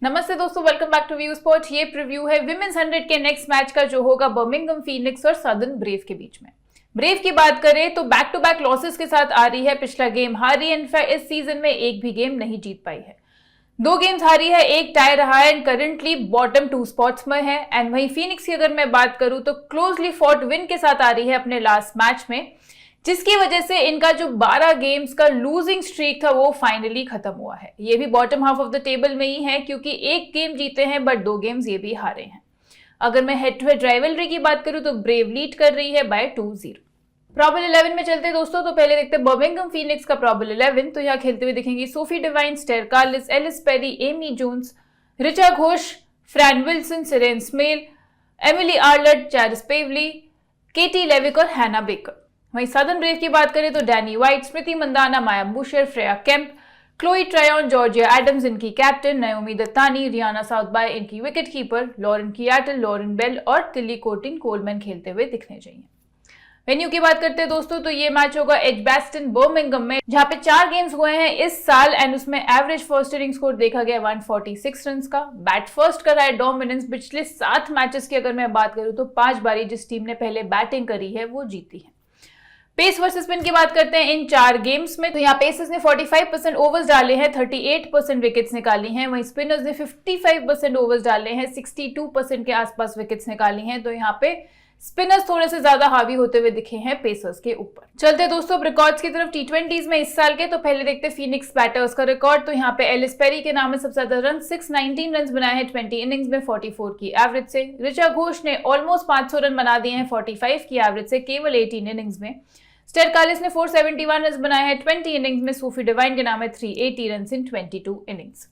नमस्ते दोस्तों, welcome back to View Sport. ये प्रीव्यू है विमेंस 100 के नेक्स्ट मैच का जो होगा बर्मिंघम फीनिक्स और सदर्न ब्रेव के बीच में। ब्रेव की बात करें तो बैक टू बैक लॉसेस के साथ आ रही है, पिछला गेम हारी एंड इस सीजन में एक भी गेम नहीं जीत पाई है। 2 गेम्स हारी है, 1 टाई रहा है एंड करंटली बॉटम 2 स्पॉट्स में है। एंड वहीं फीनिक्स की अगर मैं बात करूं तो क्लोजली फॉट विन के साथ आ रही है अपने लास्ट मैच में, जिसकी वजह से इनका जो 12 गेम्स का लूजिंग स्ट्रीक था वो फाइनली खत्म हुआ है। ये भी bottom half of the table में ही है क्योंकि 1 गेम जीते हैं बट 2 गेम्स ये भी हारे हैं। अगर मैं हेड टू हेड राइवलरी की बात करूं तो ब्रेव लीड कर रही है बाय 2-0। प्रॉबल 11 में चलते दोस्तों, तो पहले देखते हैं बर्मिंघम फीनिक्स का प्रॉबल 11। तो यहाँ खेलते हुए दिखेंगी Sophie Devine, Sterre Kalis, Ellyse Perry, Amy Jones, Richa Ghosh, Fran Wilson, Siren Smale, Emily Arlott, Charis Pavely, Katie Levick और हैना बेकर। वहीं सदर्न ब्रेव की बात करें तो Danni Wyatt, Smriti Mandhana, Maia Bouchier, Freya Kemp, Chloe Tryon, Georgia Adams इनकी captain, Naomi Dattani, Rhianna Southby इनकी wicket keeper, Lauren Cheatle, Lauren Bell और Tilly कोर्टिन Coleman खेलते हुए दिखने चाहिए। वेन्यू की बात करते हैं दोस्तों, तो ये मैच होगा एजबैस्टन बर्मिंघम में, जहां पे 4 गेम्स हुए हैं इस साल एंड उसमें एवरेज फर्स्ट इनिंग स्कोर देखा गया 146 रन का। बैट फर्स्ट का रहा है डोमिनेंस। पिछले 7 मैचेस की अगर मैं बात करूं तो 5 बारी जिस टीम ने पहले बैटिंग करी है वो जीती है। पेस वर्सेस स्पिन की बात करते हैं इन 4 गेम्स में, तो यहाँ पेसर्स ने 45% ओवर्स डाले हैं, 38% विकेट्स निकाली हैं। वहीं स्पिनर्स ने 55% ओवर्स डाले हैं, 62% के आसपास विकेट्स निकाली हैं। तो यहाँ पे स्पिनर्स थोड़े से ज्यादा हावी होते हुए दिखे हैं पेसर्स के ऊपर। चलते दोस्तों रिकॉर्ड्स की तरफ T20s में इस साल के, तो पहले देखते फीनिक्स बैटर्स का रिकॉर्ड। तो यहाँ पे एलिस पेरी के नाम में सबसे ज्यादा रन 619 रन बनाए हैं 20 इनिंग्स में 44 की एवरेज से। रिचा घोष ने ऑलमोस्ट 500 रन बना दिए हैं 45 की एवरेज से केवल 18 इनिंग्स में। स्टेर कार्लिस ने 471 रन बनाए हैं 20 इनिंग्स में। सोफी डिवाइन के नाम है 380 रन इन 22 इनिंग्स।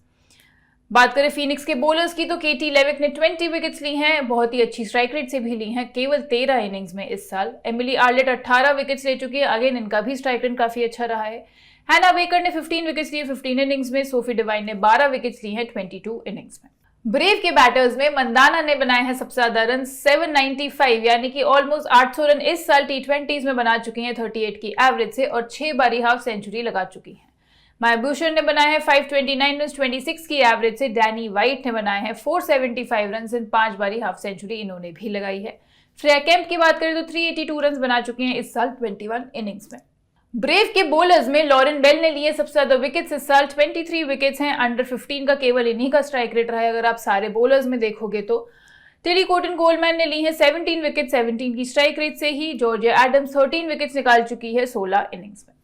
बात करें फीनिक्स के बॉलर्स की, तो केटी लेविक ने 20 विकेट्स ली हैं, बहुत ही अच्छी स्ट्राइक रेट से भी ली हैं, केवल 13 इनिंग्स में इस साल। एमिली आर्लेट 18 विकेट्स ले चुकी है, अगेन इनका भी स्ट्राइक रेट काफी अच्छा रहा है। हैना बेकर ने 15 विकेट्स लिए 15 इनिंग्स में। सोफी डिवाइन ने 12 विकेट्स ली हैं 22 इनिंग्स में। ब्रेव के बैटर्स में मंदाना ने बनाए हैं सबसे ज्यादा रन 795, यानी कि ऑलमोस्ट 800 रन इस साल T20s में बना चुकी हैं 38 की एवरेज से और 6 बारी हाफ सेंचुरी लगा चुकी हैं। माया बुशर ने बनाए हैं 529 रन 26 की एवरेज से। डैनी वाइट ने बनाए हैं 475 रन इन 5 बारी हाफ सेंचुरी इन्होंने भी लगाई है। फ्रेया केम्प की बात करें तो 382 रन बना चुके हैं इस साल 21 इनिंग्स में। ब्रेव के बॉलर्स में लॉरेन बेल ने लिए सबसे ज्यादा विकेट्स इस साल, 23 विकेट्स हैं। अंडर 15 का केवल इन्हीं का स्ट्राइक रेट रहा है अगर आप सारे बॉलर्स में देखोगे तो। टिली कोर्टिन कोलमैन ने ली है 17 विकेट 17 की स्ट्राइक रेट से ही। जॉर्जिया एडम्स 13 विकेट्स निकाल चुकी है 16 इनिंग्स में।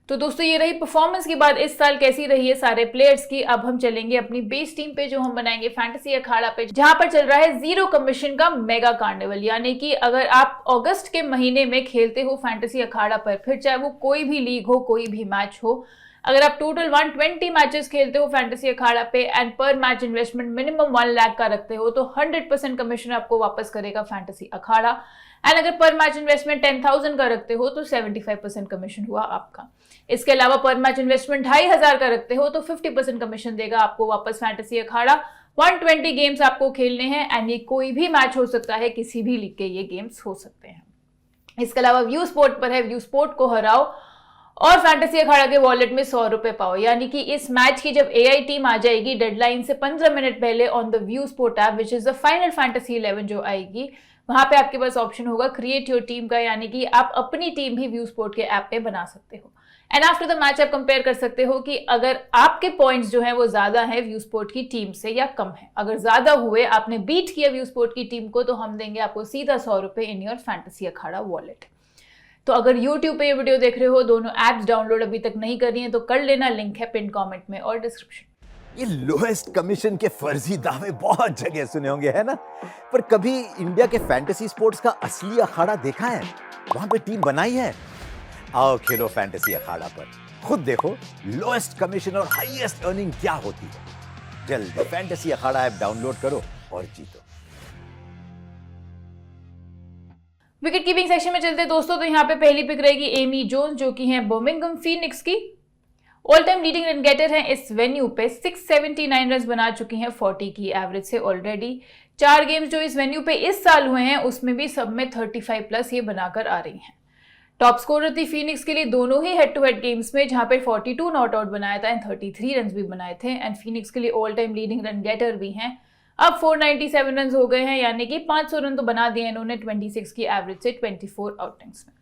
तो दोस्तों ये रही परफॉर्मेंस की बात इस साल कैसी रही है सारे प्लेयर्स की। अब हम चलेंगे अपनी बेस टीम पे जो हम बनाएंगे फैंटेसी अखाड़ा पे, जहां पर चल रहा है 0 कमीशन का मेगा कार्निवल। यानी कि अगर आप अगस्त के महीने में खेलते हो फैंटेसी अखाड़ा पर, फिर चाहे वो कोई भी लीग हो, कोई भी मैच हो, अगर आप टोटल 120 मैचेस खेलते हो फैंटेसी अखाड़ा पे एंड पर मैच इन्वेस्टमेंट मिनिमम 1 लाख का रखते हो, तो 100% कमीशन आपको वापस करेगा फैंटेसी अखाड़ा। एंड अगर पर मैच इन्वेस्टमेंट 10,000 का रखते हो तो 75% कमीशन हुआ आपका। इसके अलावा पर मैच इन्वेस्टमेंट 2,500 का रखते हो तो 50% कमीशन देगा आपको वापस फैंटेसी अखाड़ा। 120 गेम्स आपको खेलने हैं एंड ये कोई भी मैच हो सकता है, किसी भी लीग के ये गेम्स हो सकते हैं। इसके अलावा व्यू स्पोर्ट पर है, व्यू स्पोर्ट को हराओ और फैंटेसी अखाड़ा के वॉलेट में 100 रुपए पाओ। यानी कि इस मैच की जब AI टीम आ जाएगी डेडलाइन से 15 मिनट पहले on the view sport app, which is the final fantasy 11 जो आएगी, वहां पे आपके पास ऑप्शन होगा क्रिएट योर टीम का, यानी कि आप अपनी टीम भी व्यू स्पोर्ट के ऐप पे बना सकते हो। एंड आफ्टर द मैच आप कंपेयर कर सकते हो कि अगर आपके पॉइंट्स जो हैं वो ज्यादा हैं व्यू स्पोर्ट की टीम से या कम है। अगर ज्यादा हुए, आपने बीट किया व्यू स्पोर्ट की टीम को, तो हम देंगे आपको सीधा 100 रुपए in your fantasy Akhara wallet. तो अगर YouTube पे ये वीडियो देख रहे हो, दोनों एप्स डाउनलोड अभी तक नहीं कर रही हैं तो कर लेना, लिंक है पिन कमेंट में और डिस्क्रिप्शन। ये लोएस्ट कमीशन के फर्जी दावे बहुत जगह सुने होंगे, है ना? पर कभी इंडिया के फैंटेसी स्पोर्ट्स का असली अखाड़ा देखा है? वहां पे टीम बनाई है? आओ खेलो फैंटेसी अखाड़ा पर, खुद देखो लोएस्ट कमीशन और हाईएस्ट अर्निंग क्या होती है। जल्दी फैंटेसी अखाड़ा ऐप डाउनलोड करो और जीतो। विकेट कीपिंग सेक्शन में चलते दोस्तों, तो यहाँ पे पहली पिक रहेगी एमी जोन्स, जो कि हैं बर्मिंघम फीनिक्स की। All time leading run getter हैं इस वेन्यू पे, 679 रन बना चुकी हैं 40 की एवरेज से ऑलरेडी। 4 गेम्स जो इस वेन्यू पे इस साल हुए हैं उसमें भी सब में 35 प्लस ये बनाकर आ रही हैं। टॉप स्कोरर थी फीनिक्स के लिए दोनों ही हेड टू हेड गेम्स में, जहां पे 42 नॉट आउट बनाया था एंड 33 रन भी बनाए थे। एंड फीनिक्स के लिए all time leading run getter भी हैं। अब 497 रन हो गए हैं, यानी कि 500 रन तो बना दिए इन्होंने 26 की एवरेज से 24 आउटिंग्स में।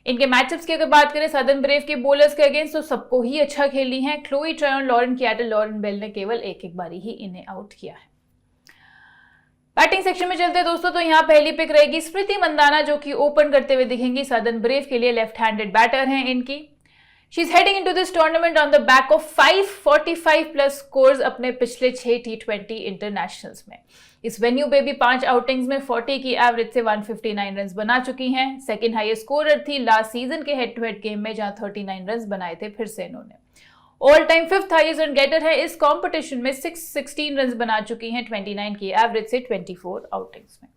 इनके मैचअप्स की अगर बात करें सदर्न ब्रेव के बॉलर्स के अगेंस्ट, तो सबको ही अच्छा खेली हैं। Chloe Tryon, Lauren Cheatle, Lauren Bell ने केवल एक बारी ही इन्हें आउट किया है। बैटिंग सेक्शन में चलते हैं दोस्तों, तो यहाँ पहली पिक रहेगी स्मृति मंदाना, जो कि ओपन करते हुए दिखेंगी। सदर्न ब्रेव के लिए लेफ्ट हैंडेड बैटर हैं इनकी। She is heading into this tournament on the back of 545 plus scores अपने पिछले 6 T20 इंटरनेशनल्स में। इस वेन्यू पे भी 5 आउटिंग्स में 40 की एवरेज से 159 रन बना चुकी हैं। सेकंड हाईएस्ट स्कोरर थी लास्ट सीजन के हेड टू हेड गेम में, जहां 39 रन बनाए थे फिर से इन्होंने। All time 5th highest run getter है इस कंपटीशन में, 616 रन बना चुकी हैं 29 की एवरेज से 24 आउटिंग्स में।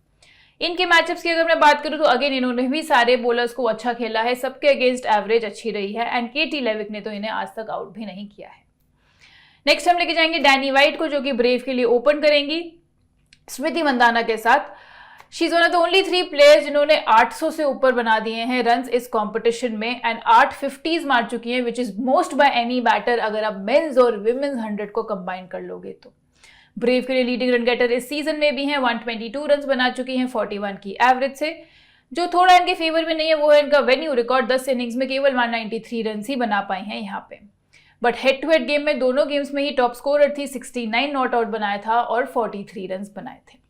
इनके मैचअप्स की अगर मैं बात करूं तो अगेन इन्होंने भी सारे बॉलर्स को अच्छा खेला है, सबके अगेंस्ट एवरेज अच्छी रही है एंड केटी लेविक ने तो इन्हें आज तक आउट भी नहीं किया है। नेक्स्ट हम लेके जाएंगे डैनी वाइट को, जो कि ब्रेव के लिए ओपन करेंगी स्मृति मंदाना के साथ। She is one of the only 3 players जिन्होंने 800 से ऊपर बना दिए हैं रन्स इस कंपटीशन में एंड 8 50s मार चुकी हैं, which is most by any batter अगर आप मेंस और विमेंस 100 को कंबाइन कर लोगे तो। ब्रेव के लिए लीडिंग रन गेटर इस सीजन में भी हैं, 122 रन बना चुकी हैं 41 की एवरेज से। जो थोड़ा इनके फेवर में नहीं है वो है इनका वेन्यू रिकॉर्ड, 10 इनिंग्स में केवल 193 रन ही बना पाई हैं यहाँ पे। But head to head game में दोनों गेम्स में ही टॉप स्कोरर थी, 69 नॉट आउट बनाया था और 43 रन बनाए थे।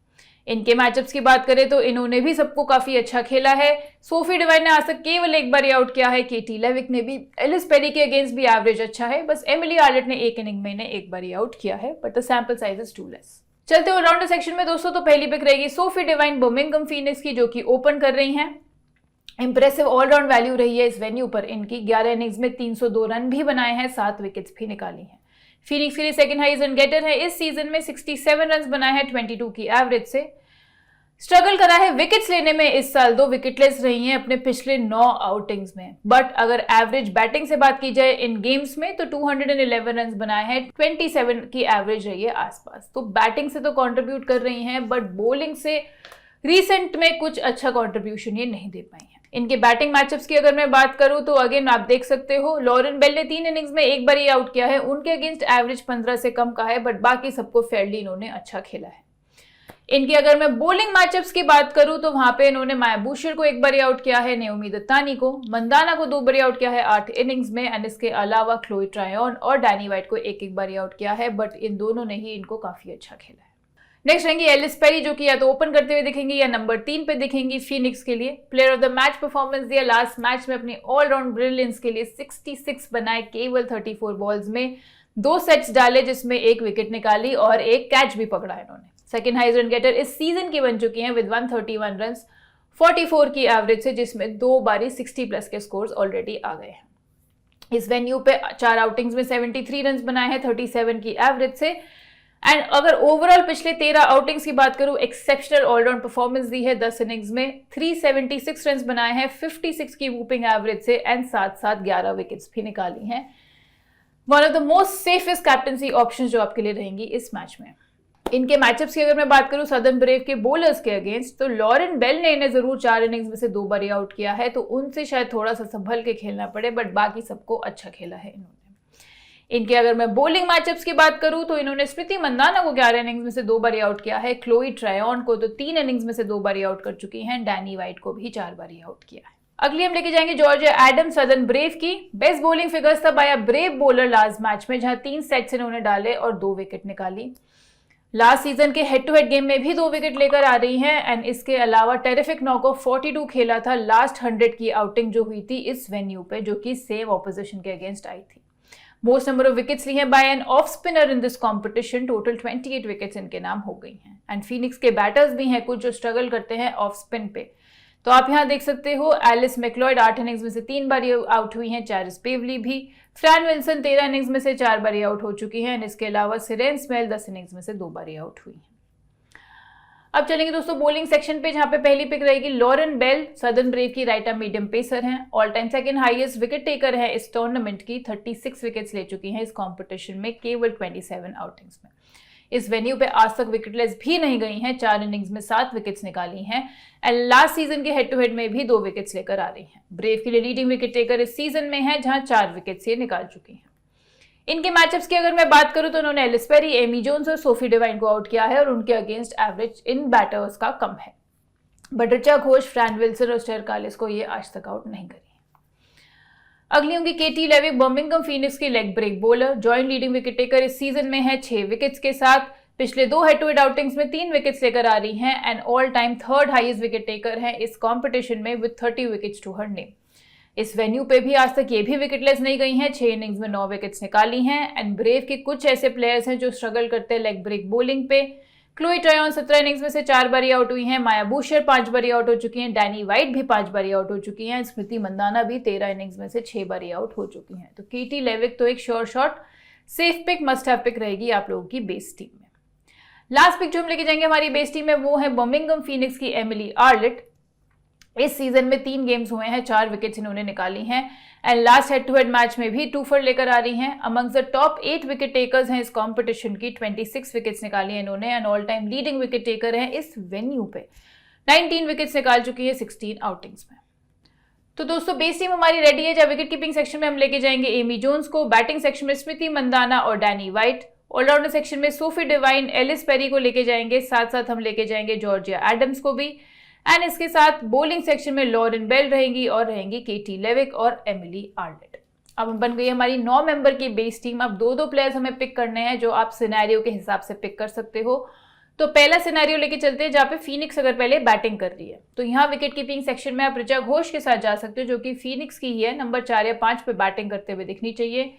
इनके मैचअप्स की बात करें तो इन्होंने भी सबको काफी अच्छा खेला है। सोफी डिवाइन ने आज तक केवल एक बार आउट किया है, केटी लेविक ने भी, एलिस पेरी के अगेंस्ट भी एवरेज अच्छा है, बस एमिली आर्लेट ने एक इनिंग में इन्हें एक बार आउट किया है, but the sample size is too less. चलते हो राउंडर सेक्शन में दोस्तों, तो पहली पिक रहेगी सोफी डिवाइन बर्मिंघम फीनिक्स की, जो कि ओपन कर रही हैं। इंप्रेसिव ऑलराउंड वैल्यू रही है इस वेन्यू पर इनकी, 11 इनिंग्स में 302 रन भी बनाए हैं, 7 विकेट्स भी निकाली हैं। फीनिक्स के लिए सेकंड हाईएस्ट रन गेटर है इस सीजन में, 67 रन बनाए हैं 22 की एवरेज से। स्ट्रगल करा है विकेट्स लेने में इस साल, 2 विकेटलेस रही हैं अपने पिछले 9 आउटिंग्स में। बट अगर एवरेज बैटिंग से बात की जाए इन गेम्स में तो 211 रन बनाए हैं, 27 की एवरेज रही है आसपास। तो बैटिंग से तो कंट्रीब्यूट कर रही हैं, बट बॉलिंग से रिसेंट में कुछ अच्छा कंट्रीब्यूशन ये नहीं दे पाई हैं। इनके बैटिंग मैचअप्स की अगर मैं बात करूं तो अगेन आप देख सकते हो, लॉरेन बेल ने 3 इनिंग्स में एक बार ही आउट किया है, उनके अगेंस्ट एवरेज 15 से कम का है, बट बाकी सबको फेयरली इन्होंने अच्छा खेला है। इनकी अगर मैं बॉलिंग मैचअप्स की बात करूं तो वहां पे इन्होंने माया बुशर को एक बार आउट किया है, नेओमी दत्तानी को, मंदाना को 2 बार आउट किया है 8 इनिंग्स में एंड इसके अलावा क्लोई ट्रायन और डैनी वाइट को एक बार आउट किया है, बट इन दोनों ने ही इनको काफी अच्छा खेला है। नेक्स्ट रहेंगी एलिस पेरी, जो कि या तो ओपन करते हुए दिखेंगी या नंबर 3 पे दिखेंगी फीनिक्स के लिए। Player of the match performance दिया लास्ट मैच में अपनी ऑलराउंड ब्रिलियंस के लिए, 66 बनाए केवल 34 बॉल्स में, 2 सेट्स डाले जिसमें 1 विकेट निकाली और 1 कैच भी पकड़ा इन्होंने। सेकंड हाईएस्ट रन गेटर इस सीजन की बन चुकी हैं विद 131 रन 44 की एवरेज से, जिसमें 2 बारी 60 प्लस के स्कोर्स ऑलरेडी आ गए हैं। इस वेन्यू पे 4 आउटिंग्स में 73 रन बनाए हैं 37 की एवरेज से। एंड अगर ओवरऑल पिछले 13 आउटिंग्स की बात करूं, एक्सेप्शनल ऑलराउंड परफॉर्मेंस दी है 10 इनिंग्स में, 376 रन बनाए हैं 56 की वूपिंग एवरेज से एंड साथ साथ 11 विकेट्स भी निकाली हैं। One of the most safest captaincy options जो आपके लिए रहेंगी इस मैच में। इनके मैचअप्स की अगर मैं बात करूं सदर्न ब्रेव के बॉलर्स के अगेंस्ट, तो लॉरेन बेल ने इन्हें जरूर 4 इनिंग्स में से 2 बार आउट किया है, तो उनसे शायद थोड़ा सा संभल के खेलना पड़े, बट बाकी सबको अच्छा खेला है इन्होंने। इनके अगर मैं बॉलिंग मैचअप्स की बात करूं तो इन्होंने स्मृति मंदाना को 11 इनिंग्स में से 2 बार आउट किया है, क्लोई ट्रायन को तो 3 इनिंग्स में से 2 बार आउट कर चुकी हैं, डैनी वाइट को भी 4 बार आउट किया है। अगली हम लेके जाएंगे जॉर्जिया एडम सदर्न ब्रेव की। बेस्ट बॉलिंग फिगर्स था by a Brave bowler last match में, जहां 3 सेट्स इन्होंने डाले और 2 विकेट निकाली। लास्ट सीजन के हेड टू हेड गेम में भी 2 विकेट लेकर आ रही हैं एंड इसके अलावा टेरिफिक नॉक ऑफ 42 खेला था लास्ट 100 की आउटिंग जो हुई थी इस वेन्यू पे, जो कि सेम ऑपोजिशन के अगेंस्ट आई थी। मोस्ट नंबर ऑफ विकेट्स ली हैं by an off spinner in this competition, total 28 wickets इनके नाम हो गई हैं। एंड फीनिक्स के बैटर्स भी हैं कुछ जो स्ट्रगल करते हैं ऑफ स्पिन पे, तो आप यहाँ देख सकते हो एलिस मैक्लॉयड 8 इनिंग्स में से 3 बार आउट हुई हैं, चैरिस पेवली भी, फ्रैन विल्सन 13 इनिंग्स में से 4 बार आउट हो चुकी हैं, इसके अलावा सिरेन स्मेल 10 इनिंग्स में से 2 बार आउट हुई हैं। अब चलेंगे दोस्तों बॉलिंग सेक्शन पे, जहां पे पहली पिक रहेगी लॉरेन बेल, सदर्न ब्रेव की राइट आर्म मीडियम पेसर हैं, all time second highest wicket taker है इस टूर्नामेंट की, 36 विकेट्स ले चुकी हैं इस कंपटीशन में केवल 27 आउटिंग्स में। इस वेन्यू पे आज तक विकेटलेस भी नहीं गई हैं, 4 इनिंग्स में 7 विकेट्स निकाली हैं एंड लास्ट सीजन के हेड टू हेड में भी 2 विकेट्स लेकर आ रही हैं। ब्रेव के लिए लीडिंग विकेट टेकर इस सीजन में है, जहां 4 विकेट्स ये निकाल चुकी हैं। इनके मैचअप्स की अगर मैं बात करूं तो उन्होंने एलिस पेरी, एमी जोन्स और सोफी डिवाइन को आउट किया है और उनके अगेंस्ट एवरेज इन बैटर्स का कम है। But Richa Ghosh, Fran Wilson और स्टेर कार्लिस को ये आज तक आउट नहीं करी। अगली होंगी केटी लेविक, बर्मिंघम फीनिक्स की leg break bowler, joint leading wicket taker इस सीजन में है 6 विकेट्स के साथ। पिछले 2 हेड टू हेड आउटिंग्स में 3 विकेट्स लेकर आ रही हैं and all time third highest wicket taker हैं इस कंपटीशन में with 30 wickets to her name. इस वेन्यू पे भी आज तक ये भी विकेटलेस नहीं गई हैं, 6 इनिंग्स में 9 विकेट्स निकाली हैं एंड ब्रेव के कुछ ऐसे प्लेयर्स हैं जो स्ट्रगल करते हैं लेग ब्रेक बॉलिंग पे। क्लोई ट्रायन 17 इनिंग्स में से 4 बारी आउट हुई हैं, माया बूशर 5 बारी आउट हो चुकी हैं, डैनी वाइट भी 5 बारी आउट हो चुकी हैं, स्मृति मंदाना भी 13 इनिंग्स में से 6 बारी आउट हो चुकी हैं। तो केटी लेविक तो एक sure shot safe pick, must have pick रहेगी आप लोगों की बेस टीम में। लास्ट पिक जो हम लेके जाएंगे हमारी बेस टीम में वो है बर्मिंघम फीनिक्स की एमिली आर्लेट। इस सीजन में 3 गेम्स हुए हैं, 4 विकेट्स इन्होंने निकाली हैं and last head to head match में भी 2 फॉर लेकर आ रही हैं। Amongst the top 8 wicket takers हैं इस कंपटीशन की, 26 विकेट्स निकाली हैं इन्होंने and all time leading wicket taker हैं इस वेन्यू पे। 19 विकेट्स निकाल चुकी है 16 आउटिंग्स में। तो दोस्तों बेस टीम हमारी रेडी है, जहाँ विकेट कीपिंग सेक्शन में हम लेके जाएंगे एमी जोन्स को, बैटिंग सेक्शन में स्मृति मंदाना और डैनी वाइट, ऑलराउंडर सेक्शन में सोफी डिवाइन, एलिस पेरी को लेके जाएंगे, साथ साथ हम लेके जाएंगे जॉर्जिया एडम्स को भी एंड इसके साथ बॉलिंग सेक्शन में लॉरेन बेल रहेंगी और रहेंगी केटी लेविक और एमिली आर्लेट। अब बन गई हमारी 9 मेंबर की बेस टीम। अब 2-2 प्लेयर्स हमें पिक करने हैं जो आप सिनेरियो के हिसाब से पिक कर सकते हो। तो पहला सिनेरियो लेके चलते हैं जहाँ पे फीनिक्स अगर पहले बैटिंग कर रही है, तो यहाँ विकेट कीपिंग सेक्शन में आप ऋचा घोष के साथ जा सकते हो जो कि फीनिक्स की ही है, नंबर 4 या 5 पे बैटिंग करते हुए दिखनी चाहिए।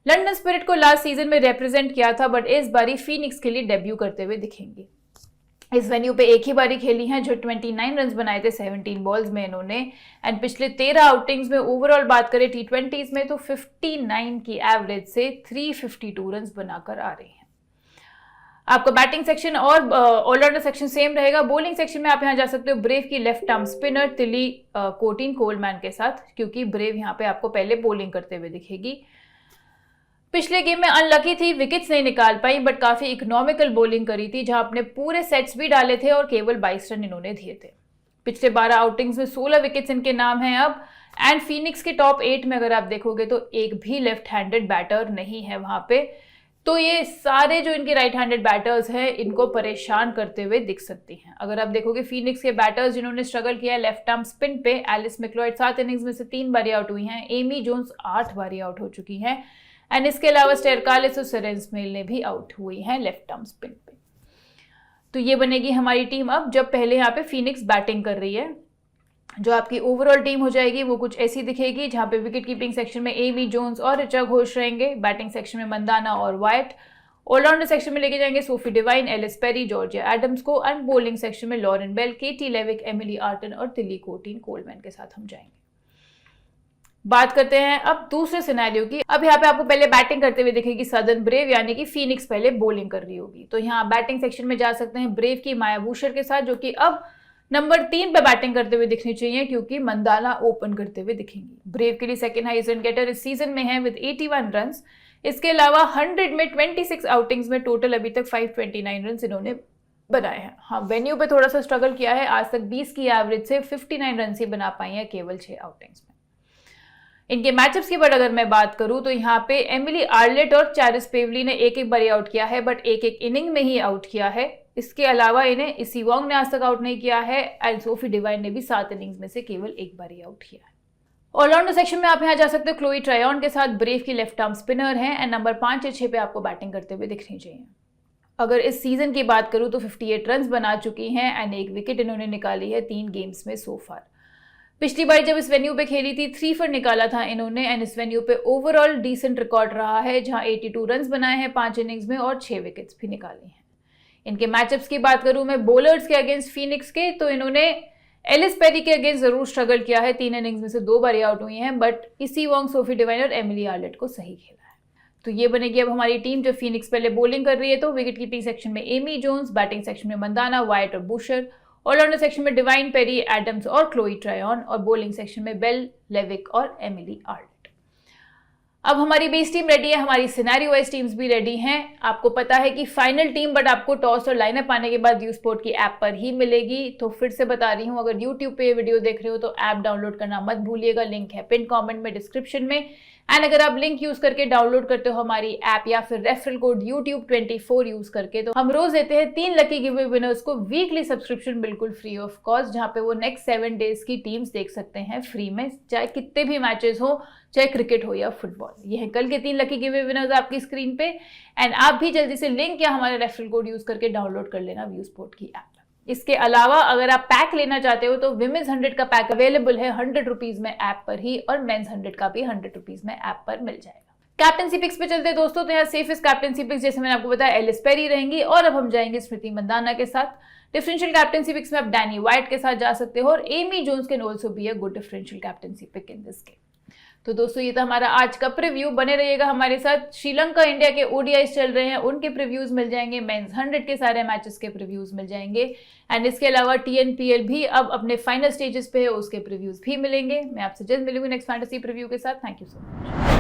लंदन स्पिरिट को लास्ट सीजन में रिप्रेजेंट किया था बट इस बारी फीनिक्स के लिए डेब्यू करते हुए दिखेंगी। इस वेन्यू पे एक ही बारी खेली हैं, जो 29 रन बनाए थे 17 बॉल्स में इन्होंने एंड पिछले 13 आउटिंग्स में ओवरऑल बात करें T20s में तो 59 की एवरेज से 352 रन बनाकर आ रही हैं। आपका बैटिंग सेक्शन और ऑलराउंडर सेक्शन सेम रहेगा। बॉलिंग सेक्शन में आप यहाँ जा सकते हो ब्रेव की लेफ्ट आर्म स्पिनर तिली कोटिन कोलमैन के साथ, क्योंकि ब्रेव यहाँ पे आपको पहले बॉलिंग करते हुए दिखेगी। पिछले गेम में अनलकी थी, विकेट्स नहीं निकाल पाई बट काफी इकोनॉमिकल बॉलिंग करी थी, जहां अपने पूरे सेट्स भी डाले थे और केवल 22 रन इन्होंने दिए थे। पिछले 12 आउटिंग्स में 16 विकेट्स इनके नाम हैं अब एंड फीनिक्स के टॉप 8 में अगर आप देखोगे तो एक भी लेफ्ट हैंडेड बैटर नहीं है वहां पे। तो ये सारे जो इनके राइट हैंडेड बैटर्स हैं इनको परेशान करते हुए दिख सकती हैं। अगर आप देखोगे फीनिक्स के बैटर्स जिन्होंने स्ट्रगल किया है लेफ्ट आर्म स्पिन पे, एलिस मैक्लॉयड 7 इनिंग्स में से 3 बारी आउट हुई हैं, एमी जोन्स 8 बारी आउट हो चुकी हैं एंड इसके अलावा स्टेर कार्लिस और सेरेन स्मेल ने भी आउट हुई हैं लेफ्ट आर्म स्पिन पे। तो ये बनेगी हमारी टीम अब, जब पहले यहाँ पे फीनिक्स बैटिंग कर रही है। जो आपकी ओवरऑल टीम हो जाएगी वो कुछ ऐसी दिखेगी, जहाँ पे विकेट कीपिंग सेक्शन में एमी जोन्स और ऋचा घोष रहेंगे, बैटिंग सेक्शन में मंदाना और वाइट, ऑलराउंडर सेक्शन में लेके जाएंगे Sophie Devine, Ellyse Perry, Georgia Adams को एंड बॉलिंग सेक्शन में Lauren Bell, Katie Levick, Emily Arlott और तिली कोटिन कोलमैन के साथ हम जाएंगे। बात करते हैं अब दूसरे सिनेरियो की। अब यहाँ पे आपको पहले बैटिंग करते हुए दिखेगी सदर्न ब्रेव, यानी कि फीनिक्स पहले बॉलिंग कर रही होगी। तो यहाँ बैटिंग सेक्शन में जा सकते हैं ब्रेव की माया बूशर के साथ, जो कि अब नंबर 3 पे बैटिंग करते हुए दिखनी चाहिए क्योंकि मंदाना ओपन करते हुए दिखेंगी। ब्रेव के लिए सेकंड हाईएस्ट रन गेटर इस सीजन में है विद 81 रन। इसके अलावा 100 में 26 आउटिंग्स में टोटल अभी तक 529 रन इन्होंने बनाए हैं। हाँ, वेन्यू पे थोड़ा सा स्ट्रगल किया है, आज तक 20 की एवरेज से 59 रन ही बना पाई हैं केवल 6 आउटिंग्स में। इनके मैचअप्स की बट अगर मैं बात करूं तो यहाँ पे एमिली आर्लेट और चैरिस पेवली ने एक बारी आउट किया है बट एक इनिंग में ही आउट किया है। इसके अलावा इन्हें इसी वॉन्ग ने आज तक आउट नहीं किया है एंड सोफी डिवाइन ने भी 7 इनिंग्स में से केवल एक बारी आउट किया है। ऑलराउंडर सेक्शन में आप यहाँ जा सकते हो क्लोई ट्रायन के साथ, ब्रेव की लेफ्ट आर्म स्पिनर हैं एंड नंबर 5 या 6 पे आपको बैटिंग करते हुए दिखनी चाहिए। अगर इस सीजन की बात करूं तो 58 रन बना चुकी हैं एंड एक विकेट इन्होंने निकाली है 3 गेम्स में सो फार। पिछली बार जब इस वेन्यू पे खेली थी 3 फॉर निकाला था इन्होंने एंड इस वेन्यू पे ओवरऑल डिसेंट रिकॉर्ड रहा है, जहां 82 रन बनाए हैं 5 इनिंग्स में और 6 विकेट्स भी निकाली हैं। इनके मैचअप्स की बात करूं मैं बॉलर्स के अगेंस्ट फीनिक्स के, तो इन्होंने एलिस पेरी के अगेंस्ट जरूर स्ट्रगल किया है, 3 इनिंग्स में से 2 बारी आउट हुई हैं बट इसी वॉन्ग सोफी डिवाइन और एमिली आर्लेट को सही खेला है। तो ये बनेगी अब हमारी टीम जो फीनिक्स पहले बॉलिंग कर रही है। तो विकेट कीपिंग सेक्शन में एमी जोन्स, बैटिंग सेक्शन में मंदाना, वाइट और बुशर, ऑलराउंडर सेक्शन में डिवाइन, पेरी, एडम्स और क्लोई ट्रायन और बॉलिंग सेक्शन में बेल, लेविक और एमिली आर्लेट। अब हमारी बेस टीम रेडी है, हमारी सिनेरियो वाइज टीम्स भी रेडी हैं। आपको पता है कि फाइनल टीम बट आपको टॉस और लाइनअप आने के बाद व्यू स्पोर्ट की ऐप पर ही मिलेगी। तो फिर से बता रही हूँ, अगर यूट्यूब पे ये वीडियो देख रहे हो तो ऐप डाउनलोड करना मत भूलिएगा, लिंक है पिन कमेंट में, डिस्क्रिप्शन में। एंड अगर आप लिंक यूज करके डाउनलोड करते हो हमारी ऐप या फिर रेफरल कोड YouTube24 यूज करके, तो हम रोज देते हैं 3 लकी गिव विनर्स को वीकली सब्सक्रिप्शन बिल्कुल फ्री ऑफ कॉस्ट, जहां पे वो नेक्स्ट 7 डेज की टीम्स देख सकते हैं फ्री में, चाहे कितने भी मैचेस हो, चाहे क्रिकेट हो या फुटबॉल। ये है कल के 3 लकी गिव विनर्स आपकी स्क्रीन पे। एंड आप भी जल्दी से लिंक या हमारे रेफरल कोड यूज करके डाउनलोड कर लेना व्यू स्पोर्ट की ऐप। इसके अलावा अगर आप पैक लेना चाहते हो तो विमेंस 100 का पैक अवेलेबल है 100 रुपीज में ऐप पर ही, और मेंस 100 का भी 100 रुपीज में ऐप पर मिल जाएगा। कैप्टनसी पिक्स पे चलते हैं दोस्तों, तो यहाँ सेफेस्ट कैप्टनसी पिक्स जैसे मैंने आपको बताया एलिस पेरी रहेंगी, और अब हम जाएंगे स्मृति मंदाना के साथ। डिफरेंशियल कैप्टनसी पिक्स में आप डैनी वाइट के साथ जा सकते हो, और Amy Jones can also be a good differential captaincy pick in this game. तो दोस्तों ये था हमारा आज का प्रीव्यू, बने रहिएगा हमारे साथ। श्रीलंका इंडिया के ओडीआईज चल रहे हैं, उनके प्रीव्यूज मिल जाएंगे, मेंस 100 के सारे मैचेस के प्रीव्यूज मिल जाएंगे। एंड इसके अलावा TNPL भी अब अपने फाइनल स्टेजेस पे है, उसके प्रीव्यूज भी मिलेंगे। मैं आपसे जल्द मिलूंगी नेक्स्ट फैंटेसी प्रीव्यू के साथ। Thank you so much.